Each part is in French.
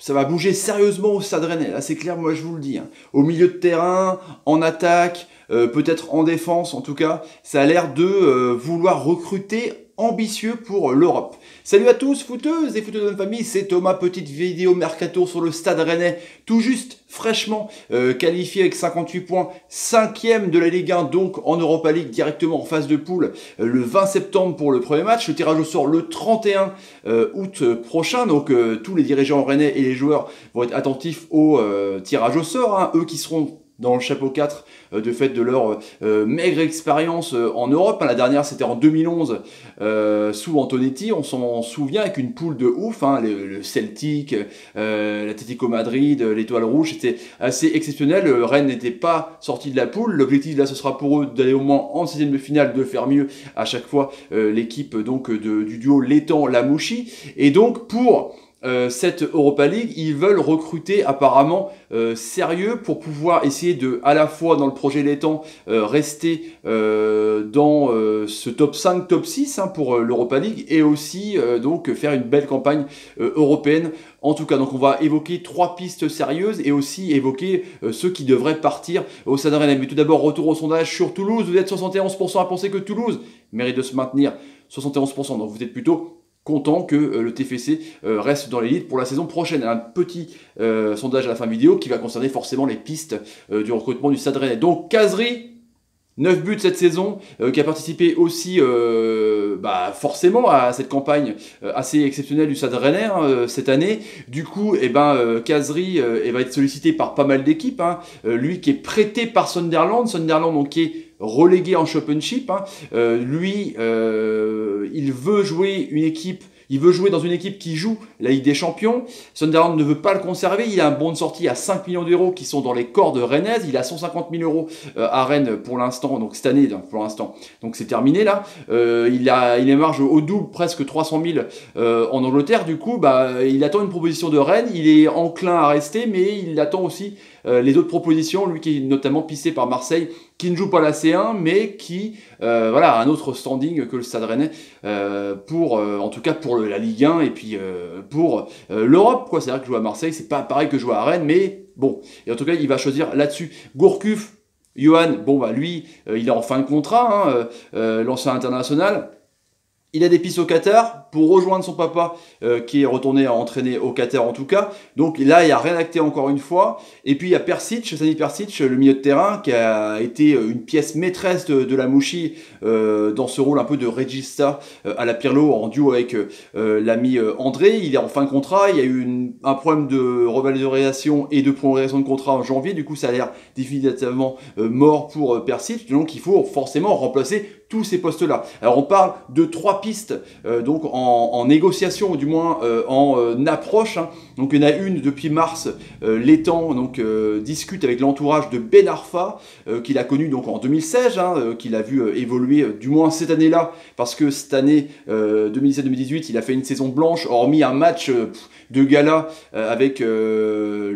ça va bouger sérieusement au Stade Rennais, là c'est clair, moi je vous le dis. Hein. Au milieu de terrain, en attaque, peut-être en défense en tout cas, ça a l'air de vouloir recruter ambitieux pour l'Europe. Salut à tous, footeuses et footeux de ma famille, c'est Thomas, petite vidéo mercato sur le Stade Rennais, tout juste, fraîchement qualifié avec 58 points, 5e de la Ligue 1, donc en Europa League, directement en phase de poule, le 20 septembre pour le premier match, le tirage au sort le 31 août prochain, donc tous les dirigeants rennais et les joueurs vont être attentifs au tirage au sort, hein, eux qui seront dans le chapeau 4 de fait de leur maigre expérience en Europe. La dernière, c'était en 2011 sous Antonetti. On s'en souvient avec une poule de ouf. Hein, le Celtic, l'Atlético Madrid, l'Étoile Rouge. C'était assez exceptionnel. Rennes n'était pas sorti de la poule. L'objectif, là, ce sera pour eux d'aller au moins en 16e de finale, de faire mieux à chaque fois l'équipe donc du duo Létang-Lamouchi. Et donc, pour cette Europa League, ils veulent recruter apparemment sérieux pour pouvoir essayer de, à la fois dans le projet Létang, rester dans ce top 5, top 6 hein, pour l'Europa League et aussi donc faire une belle campagne européenne. En tout cas, donc on va évoquer 3 pistes sérieuses et aussi évoquer ceux qui devraient partir au Stade Rennais. Mais tout d'abord, retour au sondage sur Toulouse. Vous êtes 71% à penser que Toulouse mérite de se maintenir, 71%, donc vous êtes plutôt content que le TFC reste dans l'élite pour la saison prochaine. Un petit sondage à la fin vidéo qui va concerner forcément les pistes du recrutement du Stade Rennais. Donc Khazri, 9 buts cette saison, qui a participé aussi forcément à cette campagne assez exceptionnelle du Stade Rennais cette année. Du coup, Khazri va être sollicité par pas mal d'équipes. Hein. Lui qui est prêté par Sunderland donc qui est relégué en Championship. Hein. Il veut jouer dans une équipe qui joue la Ligue des Champions. Sunderland ne veut pas le conserver. Il a un bon de sortie à 5 millions d'euros qui sont dans les cordes rennaises. Il a 150 000 euros à Rennes pour l'instant, donc cette année pour l'instant. Donc c'est terminé là. Il est marge au double, presque 300 000 en Angleterre. Du coup, il attend une proposition de Rennes. Il est enclin à rester, mais il attend aussi les autres propositions. Lui qui est notamment pissé par Marseille, qui ne joue pas la C1, mais qui a un autre standing que le Stade Rennais en tout cas pour la Ligue 1 et puis pour l'Europe, quoi. C'est-à-dire que jouer à Marseille, c'est pas pareil que jouer à Rennes, mais bon. Et en tout cas, il va choisir là-dessus. Gourcuff, Johan, lui, il est en fin de contrat, l'ancien international. Il a des pistes au Qatar pour rejoindre son papa qui est retourné à entraîner au Qatar en tout cas. Donc là, il n'y a rien acté encore une fois. Et puis il y a Persic, Sani Persic, le milieu de terrain, qui a été une pièce maîtresse de Lamouchi dans ce rôle un peu de regista à la Pirlo en duo avec l'ami André. Il est en fin de contrat. Il y a eu un problème de revalorisation et de prolongation de contrat en janvier. Du coup, ça a l'air définitivement mort pour Persic. Donc il faut forcément remplacer tous ces postes-là. Alors on parle de 3 pistes donc en négociation, ou du moins en approche. Hein. Donc il y en a une depuis mars, Létang discute avec l'entourage de Ben Arfa, qu'il a connu donc en 2016, qu'il a vu évoluer du moins cette année-là, parce que cette année 2017-2018, il a fait une saison blanche, hormis un match de gala avec le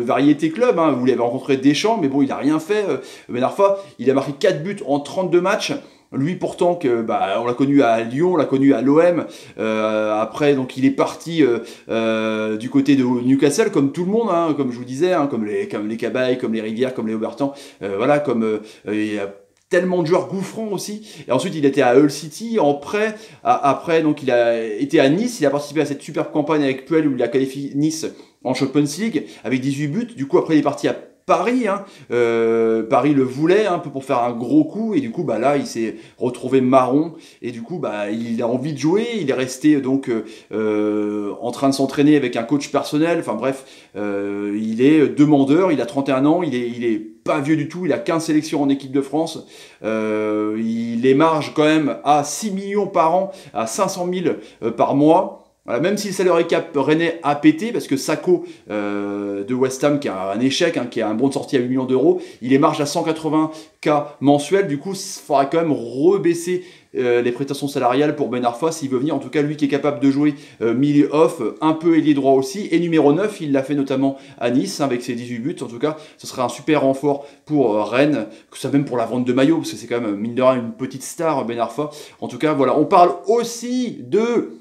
Variété Club, où il avait rencontré Deschamps, mais bon, il n'a rien fait. Ben Arfa, il a marqué 4 buts en 32 matchs. Lui pourtant on l'a connu à Lyon, on l'a connu à l'OM. Après donc il est parti du côté de Newcastle comme tout le monde, comme je vous disais, comme les Cabaye, comme les Rivières, comme les Aubertan. Il y a tellement de joueurs gouffrants aussi. Et ensuite il était à Hull City en prêt. Après donc il a été à Nice, il a participé à cette superbe campagne avec Puel où il a qualifié Nice en Champions League avec 18 buts. Du coup après il est parti à Paris, Paris le voulait un peu pour faire un gros coup et du coup là il s'est retrouvé marron et du coup il a envie de jouer, il est resté donc en train de s'entraîner avec un coach personnel, enfin bref, il est demandeur, il a 31 ans, il est pas vieux du tout, il a 15 sélections en équipe de France, il émarge quand même à 6 millions par an, à 500 000 par mois. Voilà, même si le salary cap rennais a pété, parce que Sakho de West Ham, qui a un échec, qui a un bon de sortie à 8 millions d'euros, il est marge à 180K mensuels, du coup il faudra quand même rebaisser les prétentions salariales pour Ben Arfa s'il veut venir. En tout cas, lui qui est capable de jouer milieu off, un peu ailier droit aussi, et numéro 9, il l'a fait notamment à Nice avec ses 18 buts. En tout cas, ce serait un super renfort pour Rennes, que ça même pour la vente de maillot, parce que c'est quand même mine de rien une petite star Ben Arfa. En tout cas, voilà, on parle aussi de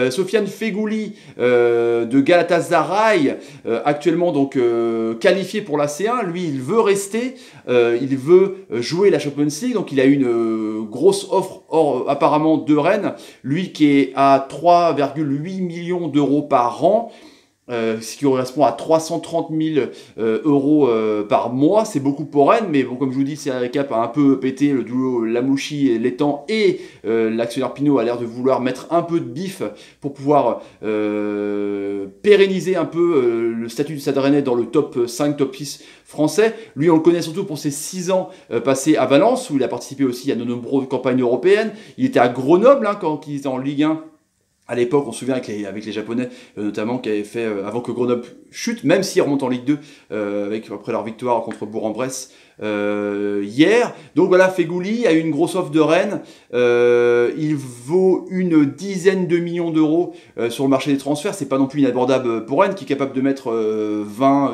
Sofiane Feghouli de Galatasaray, actuellement donc qualifié pour la C1, lui il veut rester, il veut jouer la Champions League, donc il a une grosse offre apparemment de Rennes, lui qui est à 3,8 millions d'euros par an. Ce qui correspond à 330 000 euros par mois. C'est beaucoup pour Rennes, mais bon, comme je vous dis, Cap a un peu pété le duo Lamouchi et Létang, et l'actionnaire Pinot a l'air de vouloir mettre un peu de bif pour pouvoir pérenniser un peu le statut du Stade Rennais dans le top 5, top 6 français. Lui, on le connaît surtout pour ses 6 ans passés à Valence, où il a participé aussi à de nombreuses campagnes européennes. Il était à Grenoble quand il était en Ligue 1. À l'époque, on se souvient avec les Japonais, notamment, qui avaient fait, avant que Grenoble chute, même s'ils remontent en Ligue 2, après leur victoire contre Bourg-en-Bresse hier. Donc voilà, Feghouli a eu une grosse offre de Rennes. Il vaut une dizaine de millions d'euros sur le marché des transferts. C'est pas non plus inabordable pour Rennes, qui est capable de mettre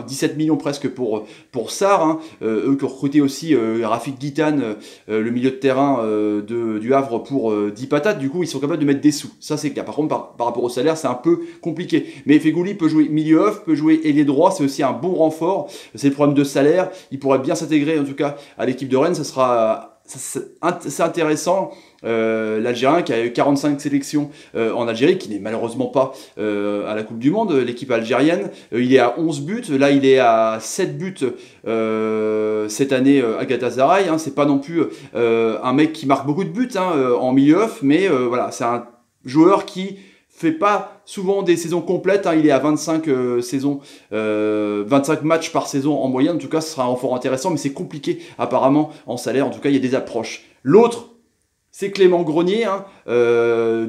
17 millions presque pour Sarr. Hein. Eux qui ont recruté aussi Rafik Guitane, le milieu de terrain du Havre, pour 10 patates. Du coup, ils sont capables de mettre des sous. Ça, c'est clair. Par contre, par rapport au salaire, c'est un peu compliqué. Mais Feghouli peut jouer milieu off, peut jouer ailier droit. C'est aussi un bon renfort. C'est le problème de salaire. Il pourrait bien s'intégrer, en tout cas, à l'équipe de Rennes. Ça sera c'est intéressant. L'Algérien qui a eu 45 sélections en Algérie, qui n'est malheureusement pas à la Coupe du Monde, l'équipe algérienne. Il est à 11 buts, là il est à 7 buts cette année à Galatasaray. Hein. C'est pas non plus un mec qui marque beaucoup de buts en milieu off, mais voilà, c'est un joueur qui fait pas souvent des saisons complètes, hein. Il est à 25 25 matchs par saison en moyenne. En tout cas, ce sera un renfort intéressant, mais c'est compliqué apparemment en salaire. En tout cas, il y a des approches. L'autre, c'est Clément Grenier, hein, le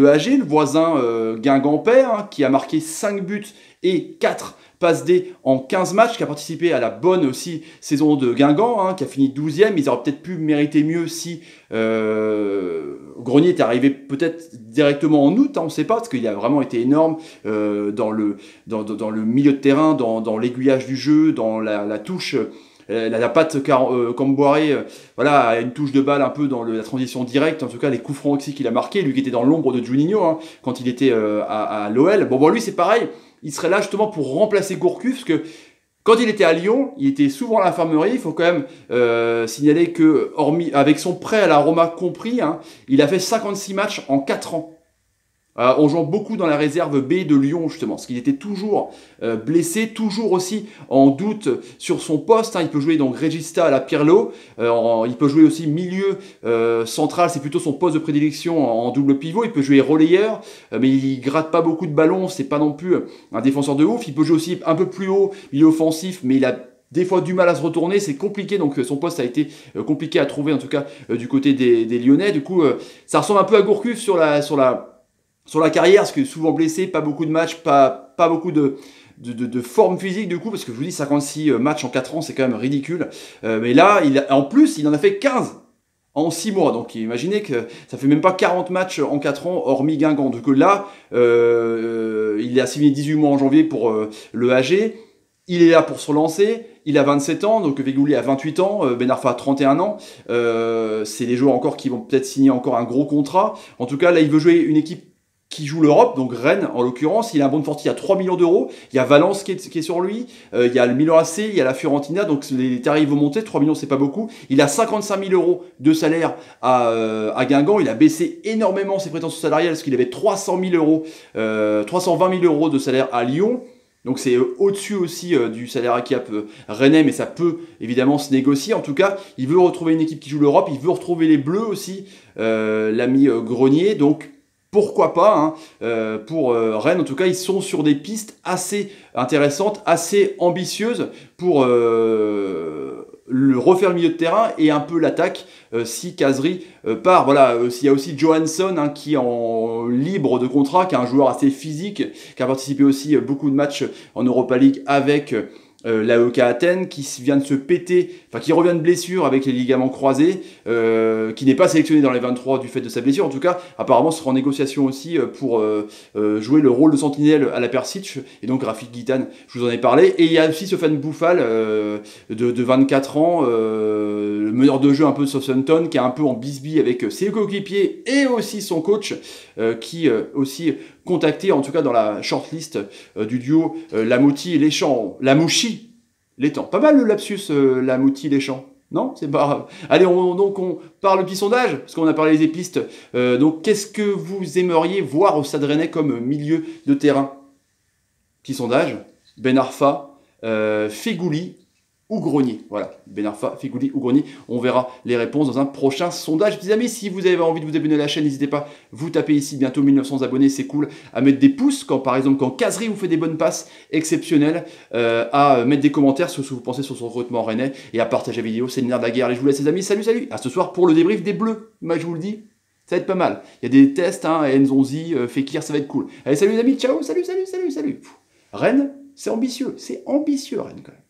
AG, le voisin Guingampais, hein, qui a marqué 5 buts et 4 passes D en 15 matchs, qui a participé à la bonne aussi saison de Guingamp, hein, qui a fini 12e. Ils auraient peut-être pu mériter mieux si Grenier est arrivé peut-être directement en août, hein, on ne sait pas, parce qu'il a vraiment été énorme dans le milieu de terrain, dans l'aiguillage du jeu, dans la touche. La patte Camboiré, voilà, a une touche de balle un peu dans la transition directe. En tout cas, les coups francs aussi qu'il a marqué, lui qui était dans l'ombre de Juninho, hein, quand il était à l'OL. Bon, lui, c'est pareil. Il serait là justement pour remplacer Gourcuff, parce que quand il était à Lyon, il était souvent à l'infirmerie. Il faut quand même signaler que, hormis avec son prêt à la Roma compris, hein, il a fait 56 matchs en 4 ans. En jouant beaucoup dans la réserve B de Lyon, justement, parce qu'il était toujours blessé, toujours aussi en doute sur son poste. Hein. Il peut jouer donc Regista à la Pirlo, il peut jouer aussi milieu central, c'est plutôt son poste de prédilection en double pivot. Il peut jouer relayeur, mais il gratte pas beaucoup de ballons, c'est pas non plus un défenseur de ouf. Il peut jouer aussi un peu plus haut, milieu offensif, mais il a des fois du mal à se retourner, c'est compliqué, donc son poste a été compliqué à trouver, en tout cas du côté des Lyonnais. Du coup, ça ressemble un peu à Gourcuff sur la carrière, parce que souvent blessé, pas beaucoup de matchs, pas beaucoup de forme physique du coup, parce que je vous dis 56 matchs en 4 ans, c'est quand même ridicule. Mais là, en plus, il en a fait 15 en 6 mois. Donc imaginez que ça fait même pas 40 matchs en 4 ans, hormis Guingamp. Donc là, il a signé 18 mois en janvier pour le AG. Il est là pour se relancer. Il a 27 ans, donc Feghouli a 28 ans, Ben Arfa a 31 ans. C'est des joueurs encore qui vont peut-être signer encore un gros contrat. En tout cas, là, il veut jouer une équipe qui joue l'Europe, donc Rennes en l'occurrence. Il a un bon de sortie à 3 millions d'euros. Il y a Valence qui est sur lui. Il y a le Milan AC, il y a la Fiorentina. Donc les tarifs vont monter. 3 millions, c'est pas beaucoup. Il a 55 000 euros de salaire à Guingamp. Il a baissé énormément ses prétentions salariales, parce qu'il avait 320 000 euros de salaire à Lyon. Donc c'est au-dessus aussi du salaire à cap rennais, mais ça peut évidemment se négocier. En tout cas, il veut retrouver une équipe qui joue l'Europe. Il veut retrouver les Bleus aussi, l'ami Grenier. Donc pourquoi pas, hein, pour Rennes, en tout cas, ils sont sur des pistes assez intéressantes, assez ambitieuses pour refaire le milieu de terrain et un peu l'attaque si Khazri part. Voilà, il y a aussi Johansson, hein, qui est en libre de contrat, qui est un joueur assez physique, qui a participé aussi beaucoup de matchs en Europa League avec l'AEK Athènes qui vient de se péter, enfin qui revient de blessure avec les ligaments croisés, qui n'est pas sélectionné dans les 23 du fait de sa blessure. En tout cas, apparemment, sera en négociation aussi pour jouer le rôle de sentinelle à la Persic. Et donc, Rafik Guitane, je vous en ai parlé. Et il y a aussi Sofiane Bouffal, de 24 ans, le meneur de jeu un peu de Southampton, qui est un peu en bisbille avec ses coéquipiers et aussi son coach, qui aussi contacté, en tout cas dans la shortlist du duo Lamouchi-Leschamps. L'étang. Pas mal le lapsus, Lamouti-Leschamps. Non, c'est pas grave. Allez, donc on parle petit sondage, parce qu'on a parlé des pistes. Donc, qu'est-ce que vous aimeriez voir au Stade Rennais comme milieu de terrain? Petit sondage. Ben Arfa, Feghouli ou Grenier. Voilà, Ben Arfa, Feghouli ou Grenier. On verra les réponses dans un prochain sondage. Petits amis, si vous avez envie de vous abonner à la chaîne, n'hésitez pas. Vous tapez ici bientôt 1900 abonnés, c'est cool. À mettre des pouces, par exemple quand Casery vous fait des bonnes passes exceptionnelles. À mettre des commentaires sur ce que vous pensez sur son recrutement rennais. Et à partager la vidéo, c'est le nerf de la guerre. Et je vous laisse les amis, salut, salut. À ce soir pour le débrief des Bleus. Moi je vous le dis, ça va être pas mal. Il y a des tests, Nzonzi, Fekir, ça va être cool. Allez, salut les amis, ciao, salut. Rennes, c'est ambitieux Rennes quand même.